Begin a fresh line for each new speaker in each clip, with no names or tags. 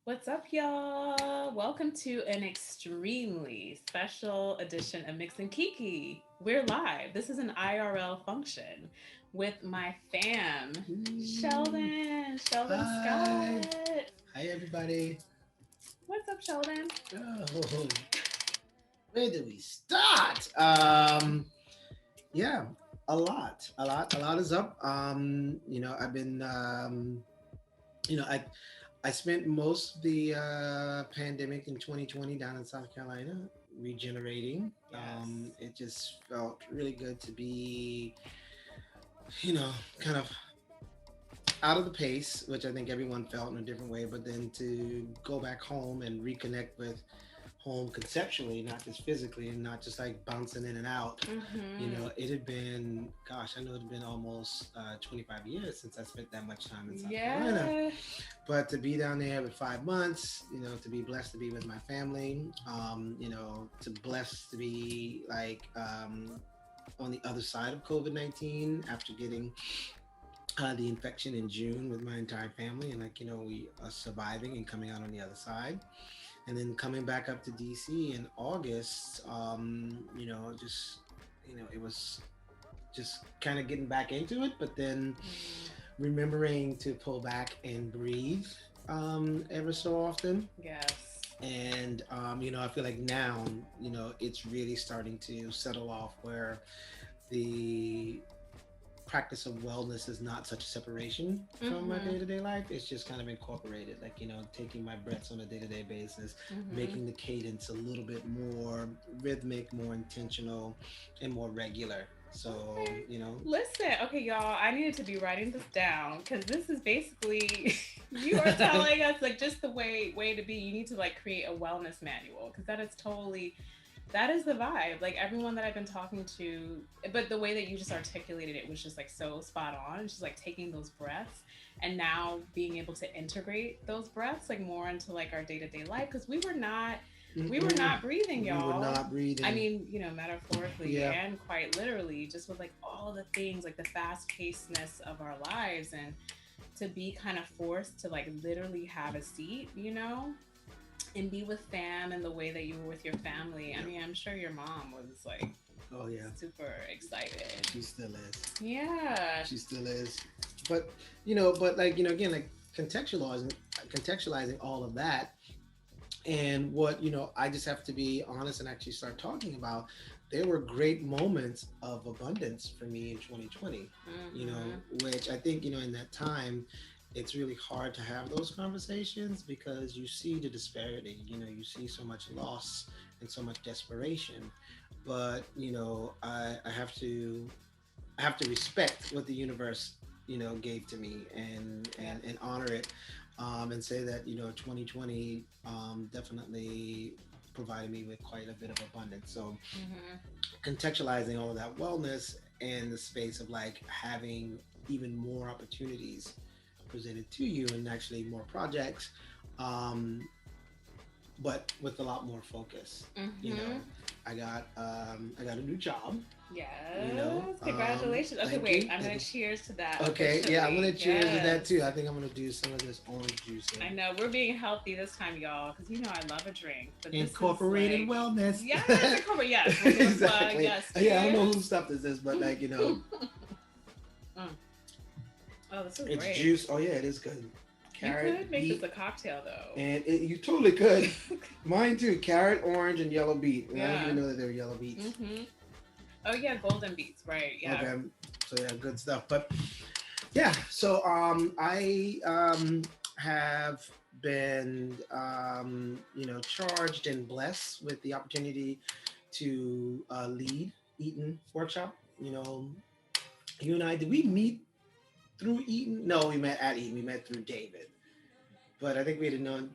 What's up, y'all? Welcome to an extremely special edition of Mix and Kiki. We're live. This is an IRL function with my fam,
Ooh,
Sheldon
hi.
Scott.
Hi, everybody.
What's up, Sheldon?
Oh, where do we start? Yeah, a lot is up. I've been, I spent most of the pandemic in 2020 down in South Carolina regenerating.
Yes.
It just felt really good to be, you know, kind of out of the pace, which I think everyone felt in a different way, but then to go back home and reconnect with home conceptually, not just physically, and not just like bouncing in and out.
Mm-hmm.
It had been, gosh, I know it had been almost 25 years since I spent that much time in South Carolina.
Yeah.
But to be down there with 5 months, to be blessed to be with my family, to blessed to be like on the other side of COVID 19 after getting the infection in June with my entire family, and we are surviving and coming out on the other side, and then coming back up to DC in August. It was just kind of getting back into it, but then
Mm,
remembering to pull back and breathe ever so often.
yes.
And I feel like now, it's really starting to settle off where the practice of wellness is not such a separation from my
Mm-hmm.
day-to-day life. It's just kind of incorporated, like, taking my breaths on a day-to-day basis,
Mm-hmm.
making the cadence a little bit more rhythmic, more intentional, and more regular. So
Okay. Listen, okay, y'all, I needed to be writing this down because this is basically you are telling us like just the way to be. You need to like create a wellness manual because that is the vibe. Like everyone that I've been talking to, but the way that you just articulated it was just like so spot on. Just like taking those breaths and now being able to integrate those breaths like more into like our day-to-day life because we were
Mm-mm.
not breathing,
We were
y'all.
not
I
breathing.
mean, metaphorically
Yeah.
and quite literally, just with like all the things, like the fast pacedness of our lives, and to be kind of forced to like literally have a seat, and be with fam in the way that you were with your family. I
Yep.
mean, I'm sure your mom was like
Oh yeah.
super excited.
She still is.
Yeah.
She still is. But again, like contextualizing all of that, and what I just have to be honest and actually start talking about. There were great moments of abundance for me in 2020,
Mm-hmm.
which I think in that time it's really hard to have those conversations because you see the disparity. You see so much loss and so much desperation. But I have to respect what the universe gave to me, and
Yeah.
and honor it, and say that 2020 definitely provided me with quite a bit of abundance. So
Mm-hmm.
contextualizing all of that wellness in the space of like having even more opportunities presented to you, and actually more projects, um, but with a lot more focus. you know
Mm-hmm.
I got a new job.
Yes. Congratulations. Okay,
Thank
wait.
you,
I'm
thank
gonna
you.
cheers to that
Okay, yeah, I'm gonna
officially.
cheers to that too.
Yes.
I think I'm gonna do some of this orange
I
juicing.
know we're being healthy this time, y'all, because I love a drink, but this is
Incorporated
like,
wellness.
yes, incorporate. Yes, we'll do a plug.
Exactly.
Yes,
Yeah, I don't know
cheers.
whose stuff this is, but
Mm. Oh, this is
it's
great.
juice. Oh yeah, it is good.
You
Carrot,
could make this
beet,
a cocktail though.
and you totally could. Mine too. Carrot, orange, and yellow beet. And I didn't
Yeah.
even know that they were yellow beets.
Mm-hmm. Oh yeah, golden beets. Right. Yeah.
Okay, so yeah, good stuff. But yeah, so I have been charged and blessed with the opportunity to lead Eaton workshop. You and I, did we meet through Eaton? No, we met at Eaton. We met through David. But I think we had known.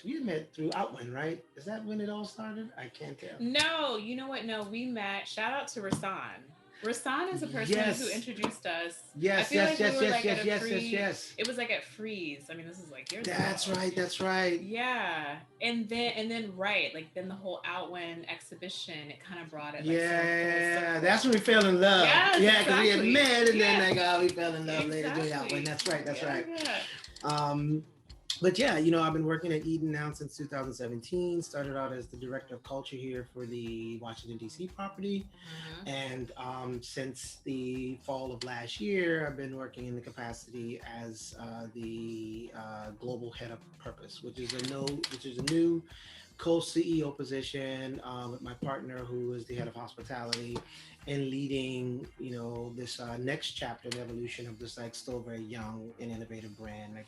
We had met through Outland, right? Is that when it all started? I can't tell.
No, you know what? No, we met. Shout out to Rasan. Rasan is a person who
Yes,
introduced us. I
yes,
feel
yes,
like we
yes,
were
yes,
like at
yes,
a
yes, yes,
free.
yes.
It was like at Freeze. I mean, this is like years
That's
ago.
right. That's right.
Yeah, and then right, like then the whole Outwin exhibition, it kind of brought it like sort of full
Yeah, that's when
circle.
we fell in love.
Yes,
Yeah, because we had
exactly.
met, and then
Yeah,
like we fell in love later doing Outland.
exactly.
That's right. That's
Yeah,
right.
yeah.
Um, But yeah, I've been working at Eden now since 2017. Started out as the director of culture here for the Washington D.C. property,
Mm-hmm.
and since the fall of last year, I've been working in the capacity as the global head of purpose, which is a new co-CEO position with my partner, who is the head of hospitality, and leading, this next chapter, the evolution of this like still very young and innovative brand. Like,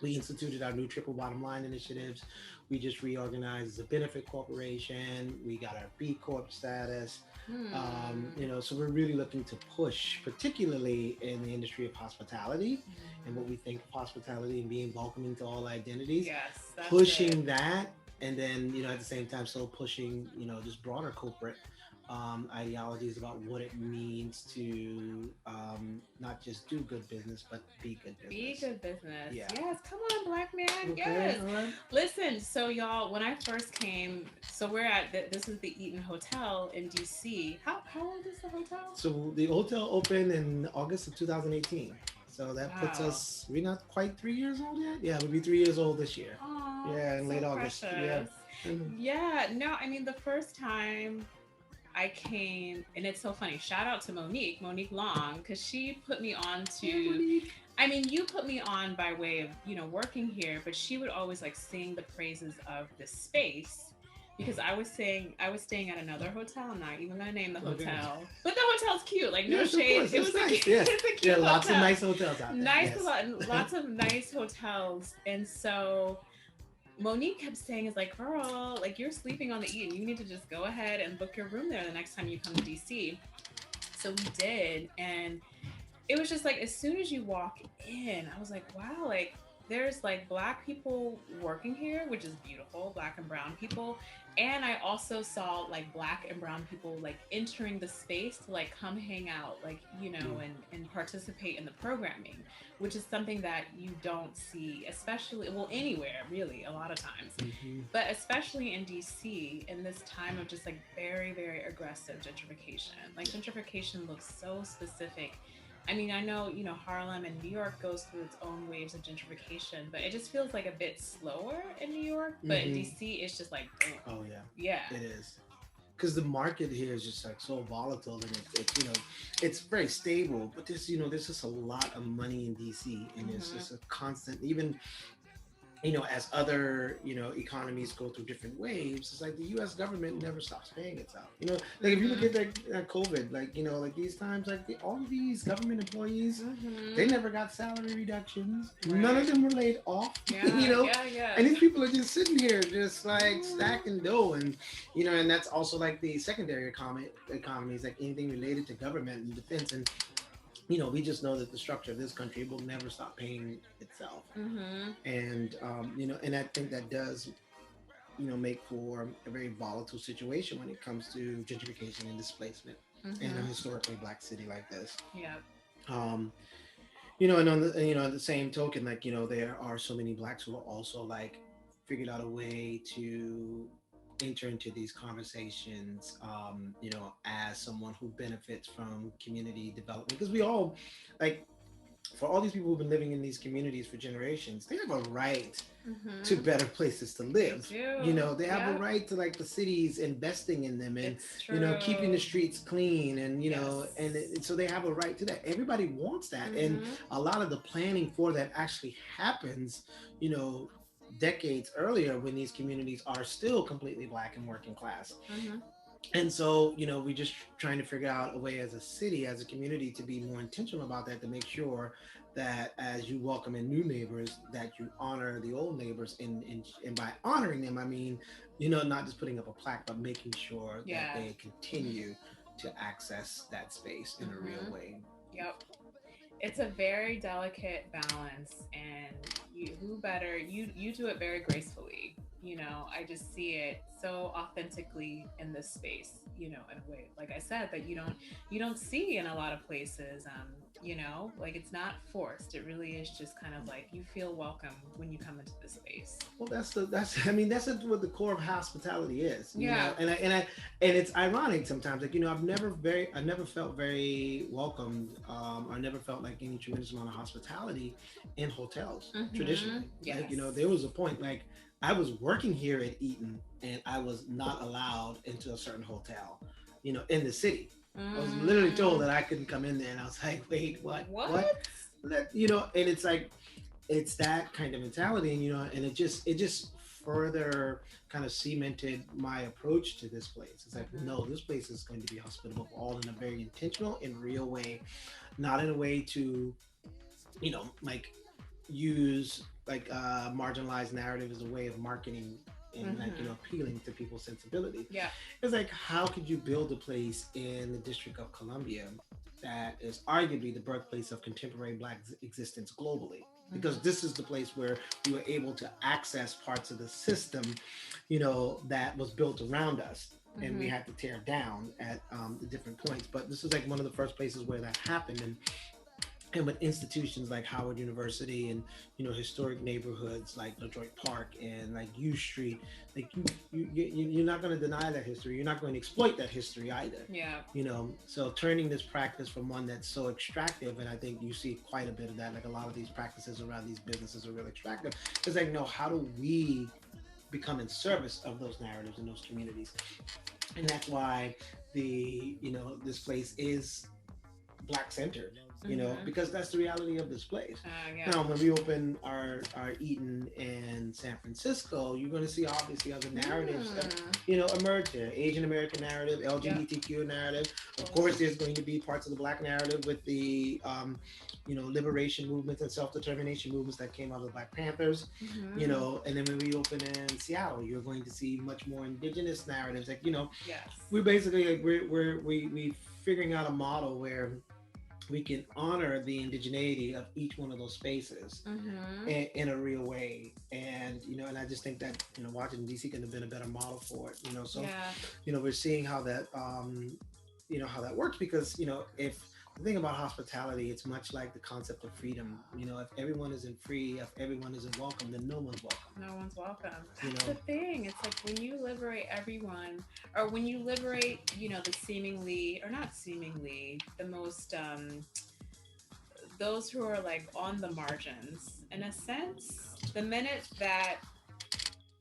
we instituted our new triple bottom line initiatives. We just reorganized as a benefit corporation. We got our B Corp status.
Hmm.
So we're really looking to push, particularly in the industry of hospitality and
Mhm.
what we think of hospitality and being welcoming to all identities,
Yes, that's it.
pushing that. And then, at the same time, still pushing, just broader corporate ideologies about what it means to not just do good business, but be good
Be
business.
good business.
Yeah.
Yes, come on, black man.
Okay.
Yes.
All right.
Listen, so y'all, when I first came, so we're at this is the Eaton Hotel in DC. How old is the hotel?
So the hotel opened in August of 2018. So that puts
Wow.
us, we're not quite 3 years old yet. Yeah, we'll be 3 years old this year.
Oh,
Yeah, in
so
late August. Yeah.
precious.
Mhm.
Yeah, no, I mean the first time I came, and it's so funny. Shout out to Monique Long, because she put me on
Yeah,
to.
Monique.
I mean, you put me on by way of working here, but she would always like sing the praises of the space because I was staying at another hotel. I'm not even gonna name the
Okay.
hotel, but the hotel's cute. Like no
Yes, of
shade,
course.
it
It's
was a
nice. Yes.
it's a
Yeah,
cute
lots of
hotel,
nice hotels out there.
nice
Yes.
lots of nice hotels, and so Monique kept saying, "Is like, girl, like you're sleeping on the E, and you need to just go ahead and book your room there the next time you come to DC." So we did, and it was just like as soon as you walk in, I was like, wow, like there's like black people working here, which is beautiful, black and brown people. And I also saw like black and brown people like entering the space to like come hang out, like,
Mm.
and participate in the programming, which is something that you don't see, especially, well, anywhere really, a lot of times,
Mm-hmm.
but especially in DC in this time of just like very, very aggressive gentrification. Like gentrification looks so specific. I mean, I know, Harlem and New York goes through its own waves of gentrification, but it just feels like a bit slower in New York. But in
Mm-hmm.
DC, it's just like, boom.
Oh yeah,
Yeah.
it is. Because the market here is just like so volatile, and it's very stable. But there's just a lot of money in DC, and it's
Hmm.
just a constant. Even as other economies go through different waves, it's like the U.S. government never stops paying itself. Like if you look
Hmm.
at that COVID, like like these times, like all of these government employees, they
Hmm.
never got salary reductions. None of
Right.
them were laid off.
Yeah. Yeah. Yeah.
And these people are just sitting here, just like
Mhm.
stacking dough, and and that's also like the secondary economies, like anything related to government and defense, and we just know that the structure of this country will never stop paying itself,
Mhm.
and and I think that does make for a very volatile situation when it comes to gentrification and displacement in a
Mhm.
historically black city like this.
Yeah.
um and on the the same token, like there are so many blacks who are also like figured out a way to enter into these conversations, as someone who benefits from community development, because we all, like, for all these people who've been living in these communities for generations, they have a right to
Mhm.
better places to
They
live.
do.
They have a
Yep.
right to, like, the cities investing in them, and
It's
keeping the
true.
streets clean, and
Yes.
so they have a right to that. Everybody wants that, and
Mhm.
a lot of the planning for that actually happens, you know decades earlier, when these communities are still completely black and working class.
Mhm.
And so we're just trying to figure out a way as a city, as a community, to be more intentional about that, to make sure that as you welcome in new neighbors, that you honor the old neighbors, and by honoring them, I mean, not just putting up a plaque, but making sure that
Yeah.
they continue to access that space in a real
Mhm.
way.
Yep. It's a very delicate balance, and who better, you do it very gracefully. I just see it so authentically in this space, in a way, like I said, that you don't see in a lot of places. you know, like it's not forced. It really is just kind of like you feel welcome when you come into the space.
Well, that's I mean what the core of hospitality is, you
Yeah.
know, and it's ironic sometimes, like, you know, I never felt very welcomed, I never felt like any tremendous amount of hospitality in hotels
Mm-hmm.
traditionally. Like, you
Yes.
know, there was a point, like, I was working here at Eaton and I was not allowed into a certain hotel, you know, in the city. I was literally told
Mm,
that I couldn't come in there, and I was like, wait, what?
what?
You know, and it's like, it's that kind of mentality, and, you know, and it just further kind of cemented my approach to this place. It's like,
Mm-hmm.
no, this place is going to be hospitable for all in a very intentional and real way, not in a way to, you know, like, use like marginalized narrative as a way of marketing and, like, you know,
Mm-hmm.
appealing to people's sensibility.
Yeah.
It's like, how could you build a place in the District of Columbia that is arguably the birthplace of contemporary Black existence globally? Because
Mm-hmm.
this is the place where we were able to access parts of the system, you know, that was built around us. And we
Mm-hmm.
had to tear down at the different points. But this is like one of the first places where that happened. And with institutions like Howard University and, you know, historic neighborhoods like Detroit Park and like U Street, like, you're not going to deny that history. You're not going to exploit that history either.
Yeah.
You know, so turning this practice from one that's so extractive, and I think you see quite a bit of that. Like, a lot of these practices around these businesses are really extractive. It's like, no, how do we become in service of those narratives in those communities? And that's why this place is Black centered, you know,
Mm-hmm.
because that's the reality of this place.
Yeah.
Now, when we open our Eaton in San Francisco, you're going to see obviously other narratives that,
Mm.
you know, emerge there. Asian American narrative,
Yep.
LGBTQ narrative. Of
Cool.
course, there's going to be parts of the Black narrative with the, you know, liberation movements and self determination movements that came out of the Black Panthers, you
Mm-hmm.
know. And then when we open in Seattle, you're going to see much more indigenous narratives. Like, you know,
Yes.
we're basically like we figuring out a model where we can honor the indigeneity of each one of those spaces
Mm-hmm.
in a real way. And, you know, and I just think that, you know, Washington DC could have been a better model for it, you know. So,
Yeah.
you know, we're seeing how that you know, how that works, because, you know, if the thing about hospitality, it's much like the concept of freedom. You know, if everyone isn't free, if everyone isn't welcome, then no one's welcome,
No one's welcome.
you
That's the
know.
thing. It's like when you liberate everyone, or when you liberate, you know, the seemingly, or not seemingly, the most, those who are like on the margins, in a sense, the minute that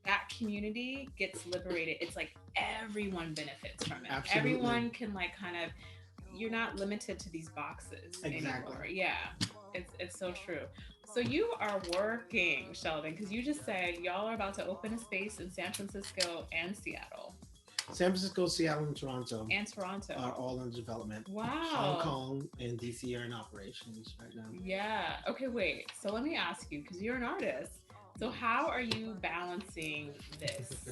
that community gets liberated, it's like everyone benefits from it.
Absolutely.
Everyone can like kind of, you're not limited to these boxes
Exactly.
anymore. Yeah, it's so true. So you are working, Sheldon, because you just said y'all are about to open a space in San Francisco and Seattle
San Francisco, Seattle, and Toronto
and Toronto.
are all in development. Hong
Wow.
Kong and DC are in operations right now.
Yeah. Okay, wait. So let me ask you, because you're an artist. So how are you balancing this?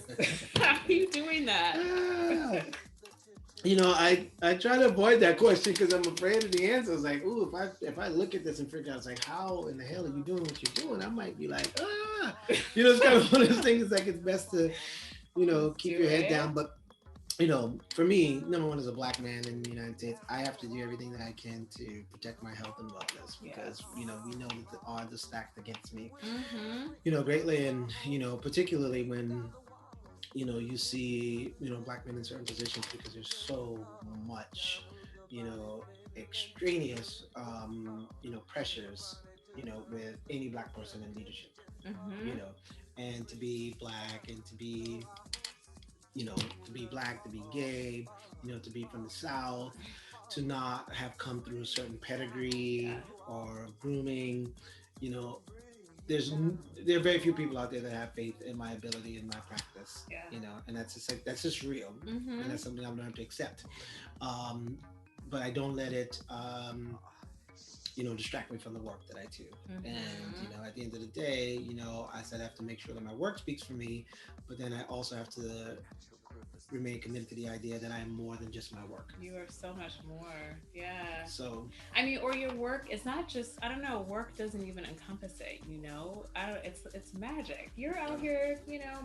How are you doing that?
Ah, you know, I try to avoid that question because I'm afraid of the answer. It's like, ooh, if I look at this and figure out, it's like, how in the hell are you doing what you're doing? I might be like, you know, it's kind of one of those things. It's like, it's best to, you know,
Just
keep
do
your head
it.
down. But, you know, for me, number one, as a Black man in the United States, I have to do everything that I can to protect my health and wellness,
Yes.
because, you know, we know that the odds are stacked against me,
Mm-hmm.
you know, greatly. And, you know, particularly when, you know, you see, you know, Black men in certain positions, because there's so much, you know, extraneous, you know, pressures, you know, with any Black person in leadership, you
Mm-hmm.
know. And to be Black, and to be, you know, to be Black, to be gay, you know, to be from the South, to not have come through a certain
Yeah.
pedigree or grooming, you know, there's there are very few people out there that have faith in my ability and my practice,
Yeah.
you know. And that's just like, that's just real, and
Mm-hmm.
that's something I've learned to accept. um but I don't let it distract me from the work that I do. And,
Mm-hmm.
at the end of the day, I said I have to make sure that my work speaks for me, but then I also have to remain committed to the idea that I am more than just my work.
You are so much more. Yeah.
So,
I mean, or your work, it's not just, I don't know, work doesn't even encompass it, I don't, it's magic. You're out here,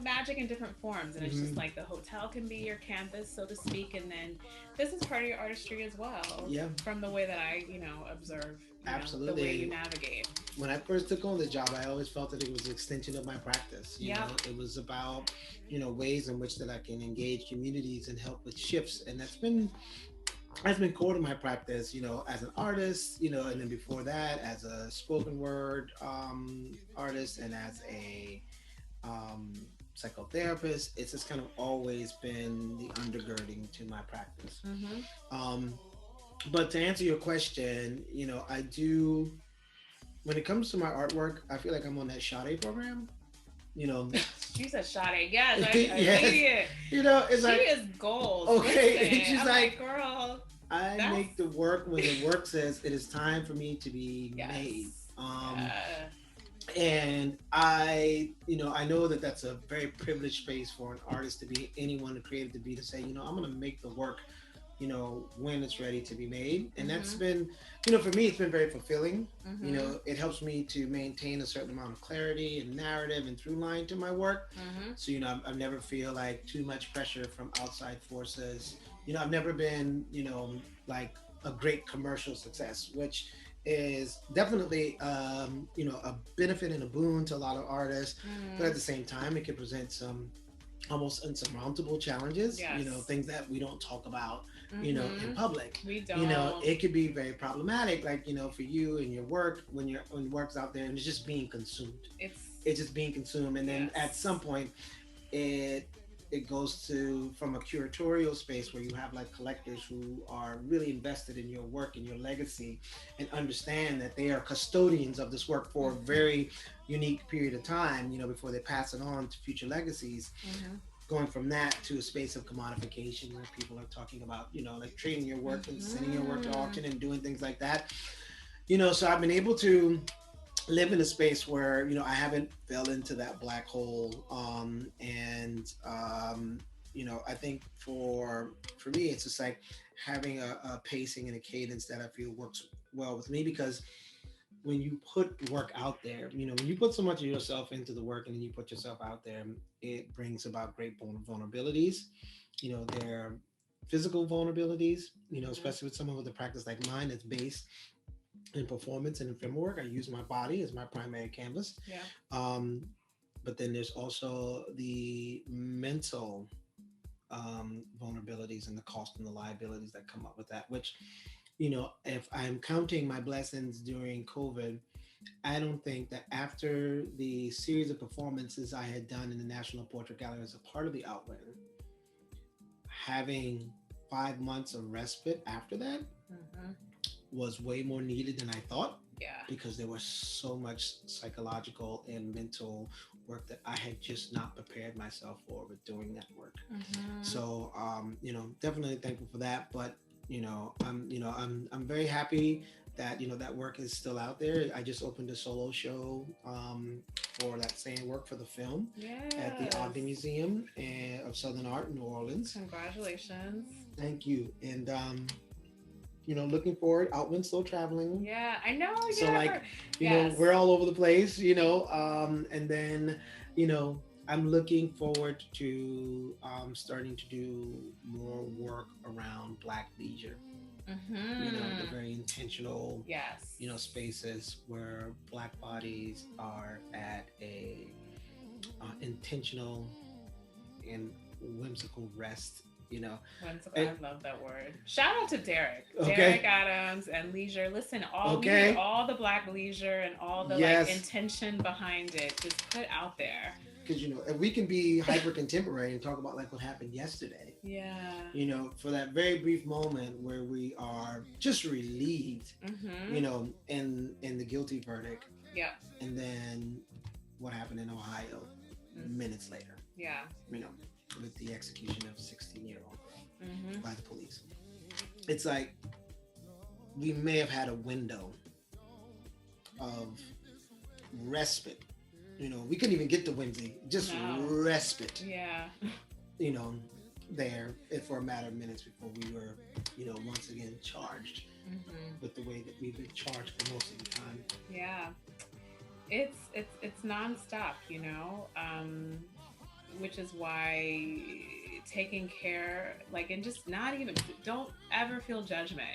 magic in different forms. And it's just
mhm,
like the hotel can be your canvas, so to speak. And then this is part of your artistry as well,
yeah,
from the way that I, observe, the way you
absolutely.
navigate.
When I first took on the job, I always felt that it was an extension of my practice.
Yep.
It was about, ways in which that I can engage communities and help with shifts. And that's been core to my practice, as an artist, and then before that, as a spoken word artist and as a um, psychotherapist. It's just kind of always been the undergirding to my practice.
Mm-hmm.
Um, but to answer your question, I do, when it comes to my artwork, I feel like I'm on that Sade program. You know,
She said Sade. Yes, I
yes,
see it.
it's
She
like,
is gold.
okay, and
Listen,
she's
I'm like,
like,
girl,
I
that's
make the work when the work says it is time for me to be made.
yes. Yeah.
And I know that that's a very privileged space for an artist to be, anyone, a creative to be, to say, I'm going to make the work, when it's ready to be made. And that's
Mm-hmm.
been, for me, it's been very fulfilling.
Mm-hmm.
It helps me to maintain a certain amount of clarity and narrative and through line to my work.
Mm-hmm.
So, I never feel like too much pressure from outside forces. I've never been, like a great commercial success, which is definitely, a benefit and a boon to a lot of artists. But at
Mm-hmm.
the same time, it can present some almost insurmountable challenges,
Yes.
things that we don't talk about, in
Mm-hmm.
public.
We don't.
It could be very problematic, like, for you and your work, when work's out there and it's just being consumed.
It's
It's just being consumed. And then at
yes.
some point, it it goes to from a curatorial space where you have like collectors who are really invested in your work and your legacy and understand that they are custodians of this work for a very unique period of time, before they pass it on to future legacies.
Mm-hmm.
Going from that to a space of commodification where people are talking about, like trading your work and sending your work to
Mm-hmm.
auction and doing things like that. So I've been able to live in a space where, I haven't fell into that black hole. I think for me, it's just like having a pacing and a cadence that I feel works well with me, because when you put work out there, when you put so much of yourself into the work and then you put yourself out there, it brings about great vulnerabilities. There are physical vulnerabilities,
Mm-hmm.
especially with someone with a practice like mine that's based in performance and in film work. I use my body as my primary canvas.
Yeah.
Um, but then there's also the mental vulnerabilities and the cost and the liabilities that come up with that, which, if I'm counting my blessings during COVID, I don't think that after the series of performances I had done in the National Portrait Gallery as a part of the Outlet, having 5 months of respite after that
Mm-hmm.
was way more needed than I thought,
Yeah.
because there was so much psychological and mental work that I had just not prepared myself for with doing that work.
Mm-hmm.
So, definitely thankful for that. But I'm very happy that that work is still out there. I just opened a solo show for that same work for the film at the
Yes.
Ogden Museum of Southern Art in New Orleans.
Congratulations.
Thank you. And looking forward. Outland's still traveling,
Yeah, I know.
so
Yeah.
like,
Yes.
we're all over the place. And then you know I'm looking forward to starting to do more work around Black leisure. The
Mm-hmm.
very intentional,
Yes.
spaces where Black bodies are at a intentional and whimsical rest.
Whimsical. I
It,
love that word. Shout out to Derek. Derek
okay,
Adams and Leisure. Listen, all we need
okay,
all the Black leisure and all the like
yes.
intention behind it just put out there.
Because if we can be hyper contemporary and talk about like what happened yesterday,
Yeah.
for that very brief moment where we are just relieved,
Mm-hmm.
in the guilty verdict,
Yep.
and then what happened in Ohio
Mm-hmm.
minutes later,
Yeah.
you know, with the execution of a 16-year-old girl
Mm-hmm.
by the police. It's like we may have had a window, of respite. We couldn't even get to Wednesday, just
No.
respite,
Yeah.
you know, there for a matter of minutes before we were, once again charged
Hmm.
with the way that we've been charged for most of the time.
Yeah. It's nonstop, which is why taking care, like, and just not even, don't ever feel judgment,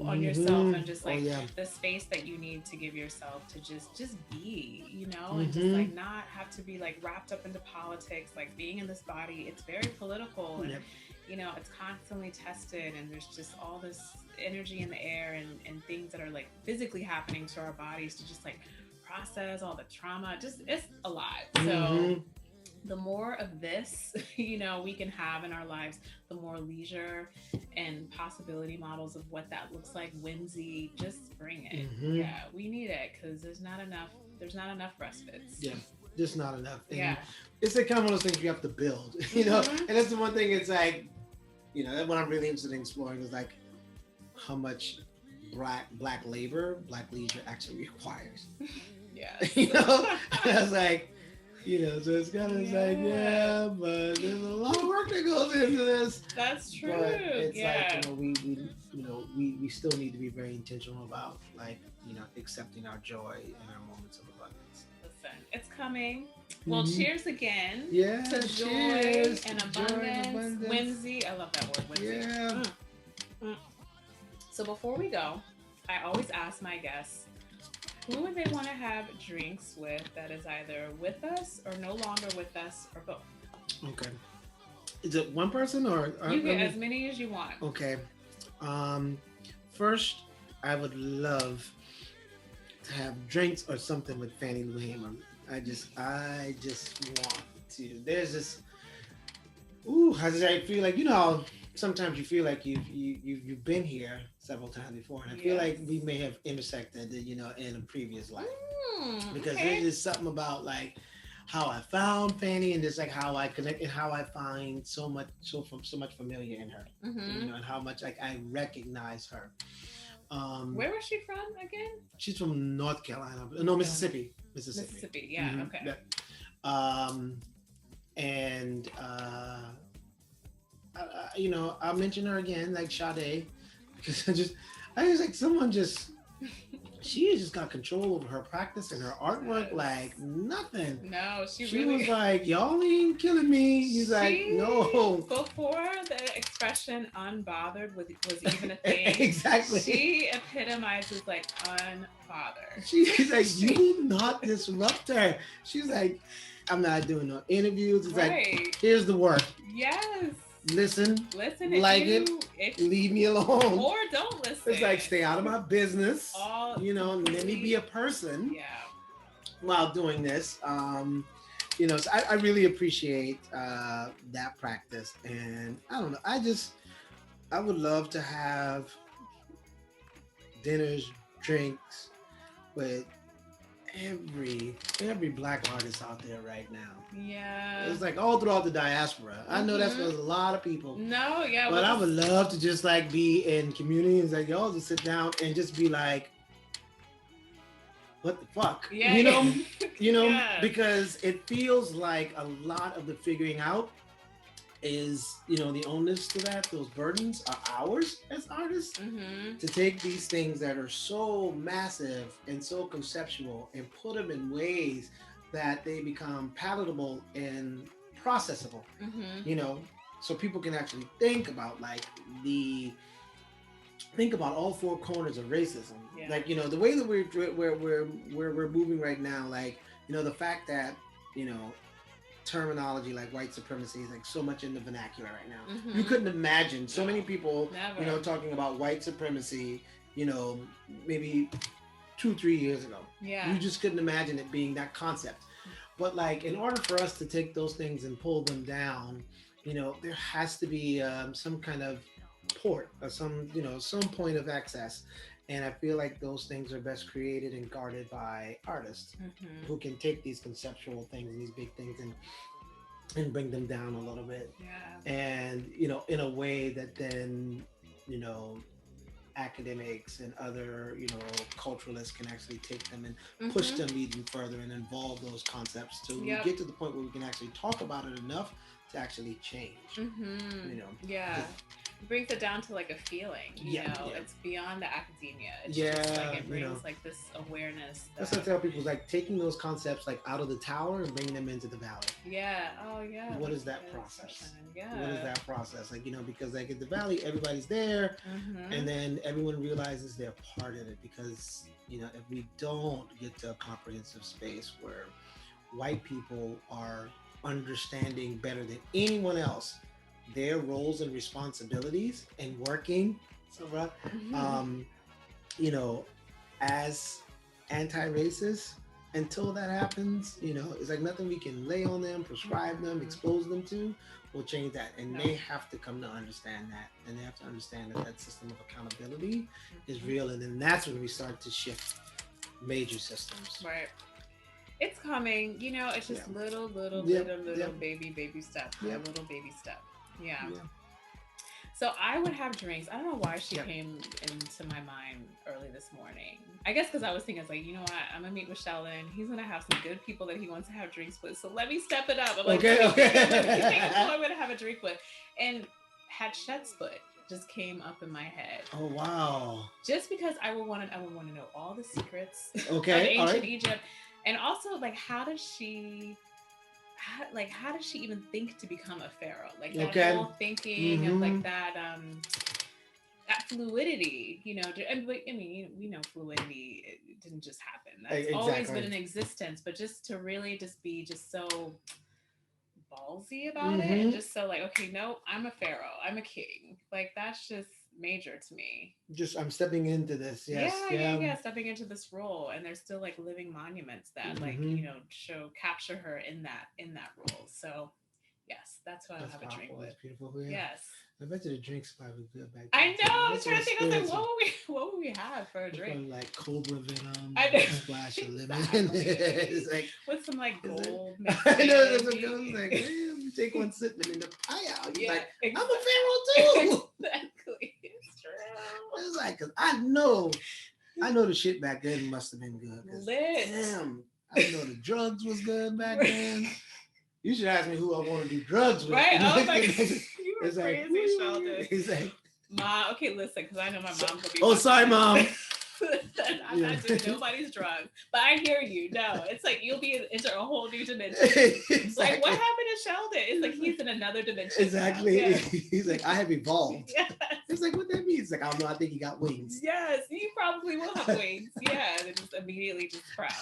on yourself, and just
Oh
like
yeah.
the space that you need to give yourself to just be, and just
Mm-hmm.
like not have to be like wrapped up into politics, like being in this body, it's very political, and
Yep.
it's constantly tested, and there's just all this energy in the air, and things that are like physically happening to our bodies to just like process all the trauma. Just, it's a lot. So
Mm-hmm.
the more of this, we can have in our lives, the more leisure and possibility models of what that looks like, whimsy, just bring it.
Mm-hmm.
Yeah, we need it, because there's not enough respites.
Yeah. Just not enough. And
Yeah.
it's like kind of one of those things you have to build,
Mhm.
And that's the one thing. It's like, what I'm really interested in exploring is like how much black labor, black leisure actually requires.
Yes.
I was like, so it's kind of like,
Yeah.
yeah, but there's a lot of work that goes into this.
That's true.
But it's
Yeah.
like, we still need to be very intentional about like, accepting our joy and our moments of abundance.
Listen, it's coming. Well,
Mhm.
cheers again
Yeah,
to joy
cheers
and
to joy and
abundance.
abundance.
Whimsy. I love that word, whimsy.
Yeah.
Mm, mm. So before we go, I always ask my guests, who would they want to have drinks with that is either with us or no longer with us, or both?
Okay. Is it one person or
You get as many as you want.
okay. Um, First, I would love to have drinks or something with Fannie Lou Hamer. I just want to. There's this. Ooh, I feel like how sometimes you feel like you've been here several times before, and I feel like
Yes.
we may have intersected, in a previous life, because
Okay.
there's just something about like how I found Fanny, and just like how I connect, and how I find so much familiar in her,
Mm-hmm.
and how much like I recognize her.
Where was she from again?
She's from North Carolina, no, Mississippi.
Mississippi. Yeah.
Mhm,
Okay.
yeah. Um, and I'll mention her again, like Sade, because I just like someone just she just got control over her practice and her artwork
Yes.
like nothing.
No, she
She
really
was like, y'all ain't killing me. He's like, no.
Before the expression "unbothered" was even a thing,
Exactly.
she epitomizes like unbothered.
She's like, you will not disrupt her. She's like, I'm not doing no interviews. It's like,
Right.
here's the work.
Yes.
Listen,
Listen.
like
if
leave me alone.
or don't listen.
It's like, stay out of my business.
All
Let me be a person
Yeah.
while doing this. So I really appreciate that practice. And I don't know, I would love to have dinners, drinks with every black artist out there right now.
Yeah.
It's like all throughout the diaspora. I know that's
Mhm.
there's a lot of people.
No. Yeah.
But I would love to just like be in communities, like y'all just sit down and just be like, what the fuck?
Yeah. Yeah.
Because it feels like a lot of the figuring out is, the onus to that, those burdens are ours as artists,
Mm-hmm.
to take these things that are so massive and so conceptual and put them in ways that they become palatable and processable,
Mm-hmm.
so people can actually think about all four corners of racism.
Yeah.
Like, the way that we're moving right now, like, the fact that, terminology like white supremacy is like so much in the vernacular right now.
Mhm.
You couldn't imagine so many people,
Never.
talking about white supremacy, maybe 2-3 years ago.
Yeah.
You just couldn't imagine it being that concept. But like, in order for us to take those things and pull them down, there has to be some kind of port or some point of access. And I feel like those things are best created and guarded by artists
Mhm.
who can take these conceptual things and these big things and bring them down a little bit.
Yeah.
And, in a way that then, academics and other, culturalists can actually take them and push
Mm-hmm.
them even further and involve those concepts till we
Yep.
get to the point where we can actually talk about it enough to actually change.
Mm-hmm.
You know,
Yeah.
'cause-
It brings it down to like a feeling,
yeah, yeah,
it's beyond the academia. It's just like
yeah.
it brings like this awareness
That's what I
that
tell people, like taking those concepts like out of the tower and bringing them into the valley.
yeah, oh yeah.
What
That's
is
a
that
good
process?
expression.
What is
Yeah.
that process? Like, because like at the valley, everybody's there,
Mm-hmm.
and then everyone realizes they're part of it. Because if we don't get to a comprehensive space where white people are understanding better than anyone else their roles and responsibilities and working, so
Mm-hmm.
um, you know, as anti-racist, until that happens, it's like nothing we can lay on them, prescribe them,
Mm-hmm.
expose them to will change that. And
No.
they have to come to understand that. And they have to understand that that system of accountability is
Mm-hmm.
real. And then that's when we start to shift major systems.
Right. It's coming, it's
Yeah.
just little, little,
Yep.
little, little
Yep.
baby step by
Yep.
little baby step. Yeah.
Yeah.
So I would have drinks. I don't know why she
Yep.
came into my mind early this morning. I guess because I was thinking, it's like, you know what? I'm gonna meet with Sheldon. He's gonna have some good people that he wants to have drinks with. So let me step it up. I'm like,
Okay.
let me think of
Okay.
who I'm gonna have a drink with. And had Shetsput just came up in my head.
Oh wow.
Just because I would want to know all the secrets of
Okay. All
ancient
right.
Egypt. And also like how does she even think to become a pharaoh? Like that
Okay.
whole thinking of
Mm-hmm.
like that fluidity, and I mean, we know fluidity, it didn't just happen. That's always been
Exactly.
in existence, but just to really just be just so ballsy about it and
Mm-hmm.
just so like, okay, no, I'm a pharaoh, I'm a king. Like that's just major to me.
Just I'm stepping into this. Yes.
Yeah, yeah,
Yeah.
yeah. Stepping into this role, and there's still like living monuments that like
Mm-hmm.
show capture her in that role. So yes, that's what I'll
That's
have a drink
powerful.
with.
That's beautiful. Yeah.
Yes,
I bet you the drinks probably good back
I
then
know.
too. I
I was
bet you
trying
the
to think. I was like,
spirits
what would we have for a
were
drink?
probably like Cobra Venom,
I know
a splash of lemon.
exactly
It's like,
with some like
is it?
gold mixed
I know that's what
in.
goes like. Damn, you take one sip and in the pie out. He's
Yeah,
like, I'm
exactly.
a pharaoh too.
Exactly. It's true.
It's like, cause I know the shit back then must have been good. Cause
Lit.
damn, I know the drugs was good back then. You should ask me who I want to do drugs with.
Right?
You know?
I was like, you were
It's like,
crazy, Sheldon.
he's like,
Mom, okay, listen, because I know my mom's gonna be.
oh, sorry, mom.
Listen, I'm
Yeah.
not doing nobody's drugs, but I hear you. No, it's like you'll be into a whole new dimension.
Exactly.
Like what happened to Sheldon? It's like he's in another dimension.
Exactly.
Now. Yeah.
He's like, I have evolved.
Yes.
It's like, what that means? It's like, I don't know. I think he got wings.
Yes, you probably will have wings. Yeah, and just immediately just proud.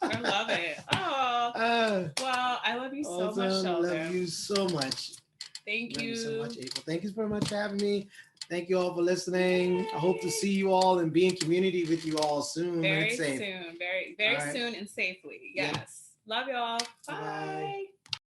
I love it. Oh, well, I love you so much,
Awesome.
Sheldon.
Love you so much.
Thank
Love
you.
you so much, April. Thank you so much for having me. Thank you all for listening. Yay. I hope to see you all and be in community with you all soon.
Very soon. Very, very
right.
soon and safely. Yes. Yep. Love y'all. Bye. Bye.